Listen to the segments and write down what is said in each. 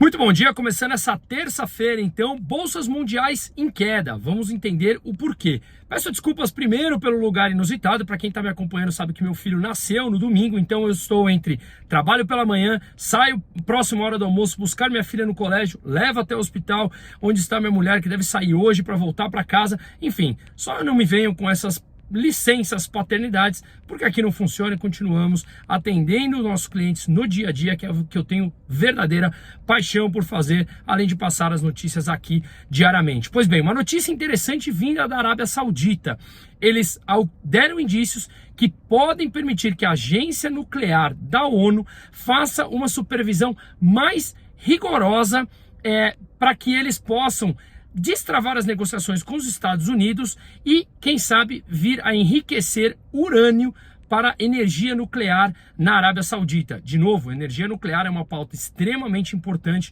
Muito bom dia, começando essa terça-feira, então, bolsas mundiais em queda. Vamos entender o porquê. Peço desculpas primeiro pelo lugar inusitado. Para quem está me acompanhando sabe que meu filho nasceu no domingo, então eu estou entre trabalho pela manhã, saio próxima hora do almoço, buscar minha filha no colégio, levo até o hospital, onde está minha mulher, que deve sair hoje para voltar para casa. Enfim, só não me venham com essas licenças paternidades, porque aqui não funciona e continuamos atendendo os nossos clientes no dia a dia, que é o que eu tenho verdadeira paixão por fazer, além de passar as notícias aqui diariamente. Pois bem, uma notícia interessante vinda da Arábia Saudita. Eles deram indícios que podem permitir que a agência nuclear da ONU faça uma supervisão mais rigorosa para que eles possam destravar as negociações com os Estados Unidos e, quem sabe, vir a enriquecer urânio para energia nuclear na Arábia Saudita. De novo, energia nuclear é uma pauta extremamente importante.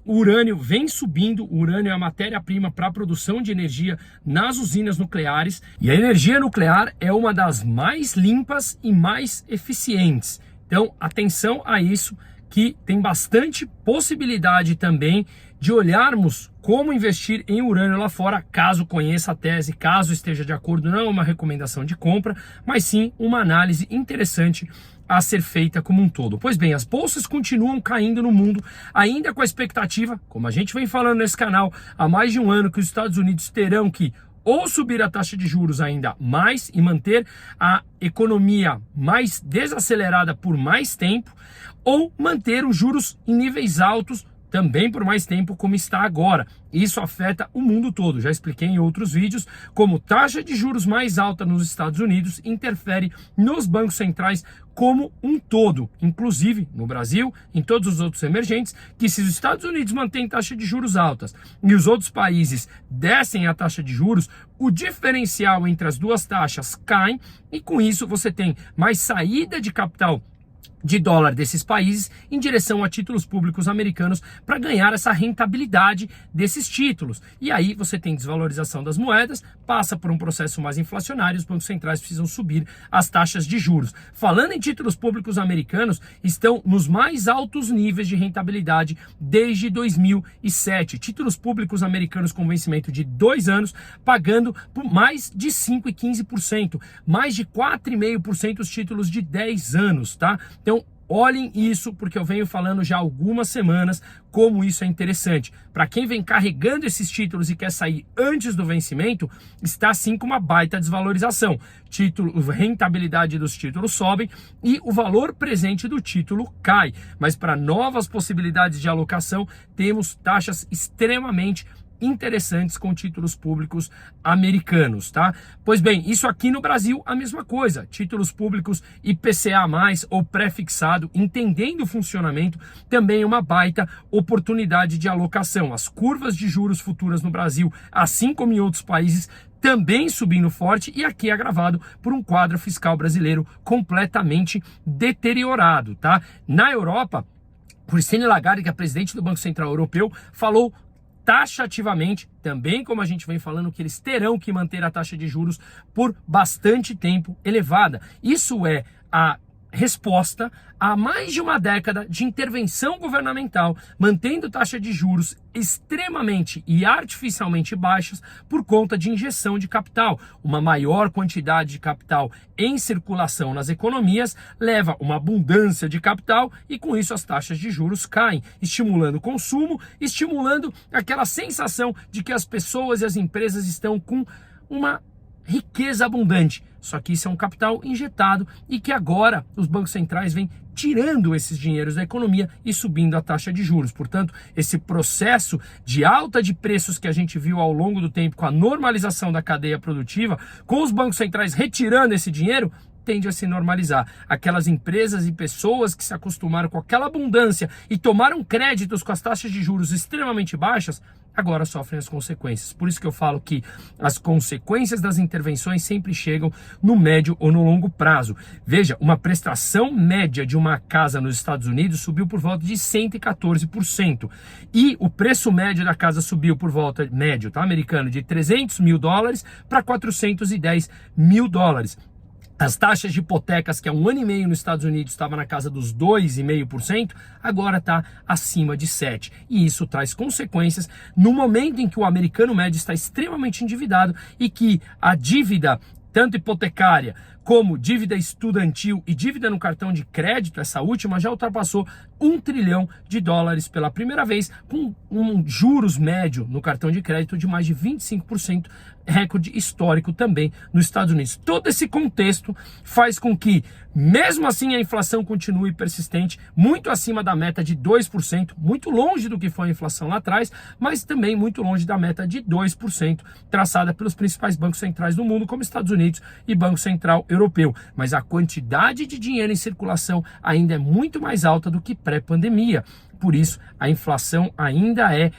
O urânio vem subindo, o urânio é a matéria-prima para a produção de energia nas usinas nucleares, e a energia nuclear é uma das mais limpas e mais eficientes. Então, atenção a isso, que tem bastante possibilidade também de olharmos como investir em urânio lá fora, caso conheça a tese, caso esteja de acordo. Não é uma recomendação de compra, mas sim uma análise interessante a ser feita como um todo. Pois bem, as bolsas continuam caindo no mundo, ainda com a expectativa, como a gente vem falando nesse canal há mais de um ano, que os Estados Unidos terão que ou subir a taxa de juros ainda mais e manter a economia mais desacelerada por mais tempo, ou manter os juros em níveis altos também por mais tempo, como está agora. Isso afeta o mundo todo. Já expliquei em outros vídeos como taxa de juros mais alta nos Estados Unidos interfere nos bancos centrais como um todo, inclusive no Brasil, em todos os outros emergentes, que se os Estados Unidos mantêm taxa de juros altas e os outros países descem a taxa de juros, o diferencial entre as duas taxas cai e com isso você tem mais saída de capital de dólar desses países em direção a títulos públicos americanos para ganhar essa rentabilidade desses títulos. E aí você tem desvalorização das moedas, passa por um processo mais inflacionário, os bancos centrais precisam subir as taxas de juros. Falando em títulos públicos americanos, estão nos mais altos níveis de rentabilidade desde 2007. Títulos públicos americanos com vencimento de 2 anos, pagando por mais de 5% e 15%, mais de 4,5% os títulos de 10 anos, tá? Então, olhem isso, porque eu venho falando já há algumas semanas como isso é interessante. Para quem vem carregando esses títulos e quer sair antes do vencimento, está sim com uma baita desvalorização. Rentabilidade dos títulos sobem e o valor presente do título cai. Mas para novas possibilidades de alocação, temos taxas extremamente interessantes com títulos públicos americanos, tá? Pois bem, isso aqui no Brasil a mesma coisa, títulos públicos IPCA+, ou pré-fixado, entendendo o funcionamento, também é uma baita oportunidade de alocação. As curvas de juros futuras no Brasil, assim como em outros países, também subindo forte, e aqui é agravado por um quadro fiscal brasileiro completamente deteriorado, tá? Na Europa, Christine Lagarde, que é a presidente do Banco Central Europeu, falou taxativamente, também como a gente vem falando, que eles terão que manter a taxa de juros por bastante tempo elevada. Isso é a resposta a mais de uma década de intervenção governamental, mantendo taxa de juros extremamente e artificialmente baixas por conta de injeção de capital. Uma maior quantidade de capital em circulação nas economias leva uma abundância de capital e com isso as taxas de juros caem, estimulando o consumo, estimulando aquela sensação de que as pessoas e as empresas estão com uma riqueza abundante. Só que isso é um capital injetado e que agora os bancos centrais vêm tirando esses dinheiros da economia e subindo a taxa de juros. Portanto, esse processo de alta de preços que a gente viu ao longo do tempo com a normalização da cadeia produtiva, com os bancos centrais retirando esse dinheiro, tende a se normalizar. Aquelas empresas e pessoas que se acostumaram com aquela abundância e tomaram créditos com as taxas de juros extremamente baixas, agora sofrem as consequências. Por isso que eu falo que as consequências das intervenções sempre chegam no médio ou no longo prazo. Veja, uma prestação média de uma casa nos Estados Unidos subiu por volta de 114%. E o preço médio da casa subiu por volta, médio, tá, americano, de $300 mil para $410 mil. As taxas de hipotecas, que há 1 ano e meio nos Estados Unidos estava na casa dos 2,5%, agora está acima de 7%. E isso traz consequências no momento em que o americano médio está extremamente endividado e que a dívida, tanto hipotecária como dívida estudantil e dívida no cartão de crédito, essa última já ultrapassou $1 trilhão pela primeira vez, com um juros médio no cartão de crédito de mais de 25%, recorde histórico também nos Estados Unidos. Todo esse contexto faz com que, mesmo assim, a inflação continue persistente, muito acima da meta de 2%, muito longe do que foi a inflação lá atrás, mas também muito longe da meta de 2% traçada pelos principais bancos centrais do mundo, como Estados Unidos e Banco Central Europeu. Mas a quantidade de dinheiro em circulação ainda é muito mais alta do que pré-pandemia. Por isso, a inflação ainda é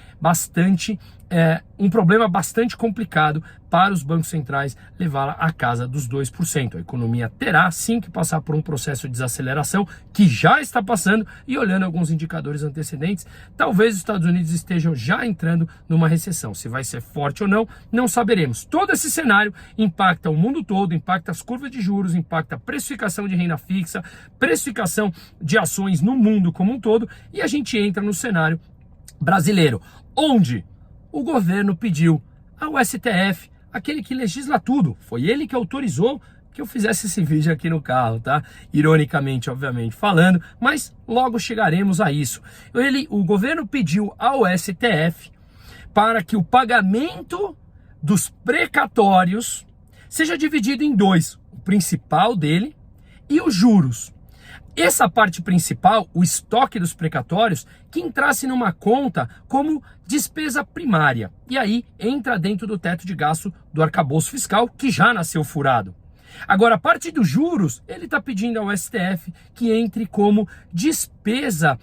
um problema bastante complicado para os bancos centrais levá-la à casa dos 2%. A economia terá sim que passar por um processo de desaceleração que já está passando, e olhando alguns indicadores antecedentes, talvez os Estados Unidos estejam já entrando numa recessão. Se vai ser forte ou não, não saberemos. Todo esse cenário impacta o mundo todo, impacta as curvas de juros, impacta a precificação de renda fixa, precificação de ações no mundo como um todo, e a gente entra no cenário brasileiro, onde o governo pediu ao STF, aquele que legisla tudo, foi ele que autorizou que eu fizesse esse vídeo aqui no carro, tá? Ironicamente, obviamente, falando, mas logo chegaremos a isso. O governo pediu ao STF para que o pagamento dos precatórios seja dividido em dois, o principal dele e os juros. Essa parte principal, o estoque dos precatórios, que entrasse numa conta como despesa primária. E aí entra dentro do teto de gasto do arcabouço fiscal, que já nasceu furado. Agora, a parte dos juros, ele está pedindo ao STF que entre como despesa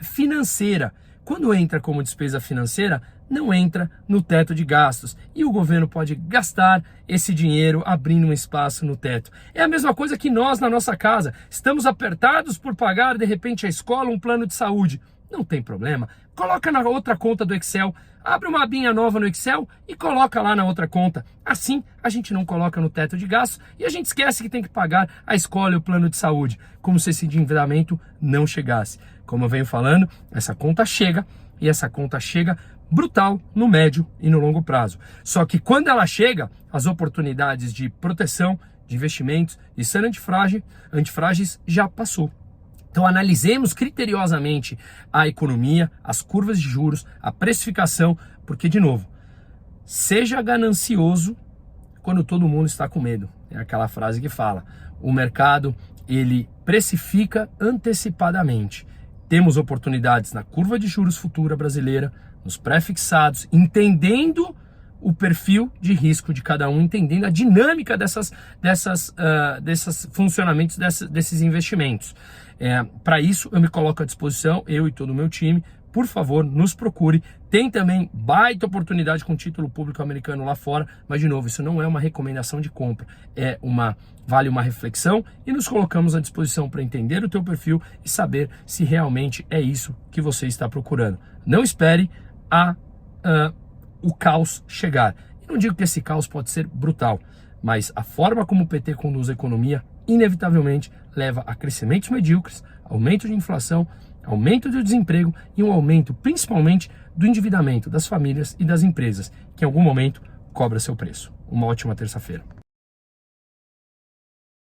financeira. Quando entra como despesa financeira, não entra no teto de gastos. E o governo pode gastar esse dinheiro abrindo um espaço no teto. É a mesma coisa que nós na nossa casa. Estamos apertados por pagar, de repente, a escola, um plano de saúde. Não tem problema. Coloca na outra conta do Excel. Abre uma abinha nova no Excel e coloca lá na outra conta. Assim, a gente não coloca no teto de gastos e a gente esquece que tem que pagar a escola e o plano de saúde. Como se esse endividamento não chegasse. Como eu venho falando, essa conta chega, e essa conta chega brutal no médio e no longo prazo. Só que quando ela chega, as oportunidades de proteção, de investimentos e ser antifrágeis já passou. Então analisemos criteriosamente a economia, as curvas de juros, a precificação, porque, de novo, seja ganancioso quando todo mundo está com medo. É aquela frase que fala, o mercado, ele precifica antecipadamente. Temos oportunidades na curva de juros futura brasileira, nos pré-fixados, entendendo o perfil de risco de cada um, entendendo a dinâmica desses funcionamentos desses investimentos. Para isso, eu me coloco à disposição, eu e todo o meu time. Por favor, nos procure. Tem também baita oportunidade com título público americano lá fora, mas, de novo, isso não é uma recomendação de compra, vale uma reflexão, e nos colocamos à disposição para entender o teu perfil e saber se realmente é isso que você está procurando. Não espere o caos chegar. E não digo que esse caos pode ser brutal, mas a forma como o PT conduz a economia, inevitavelmente, leva a crescimentos medíocres, aumento de inflação, aumento do desemprego e um aumento, principalmente, do endividamento das famílias e das empresas, que em algum momento cobra seu preço. Uma ótima terça-feira.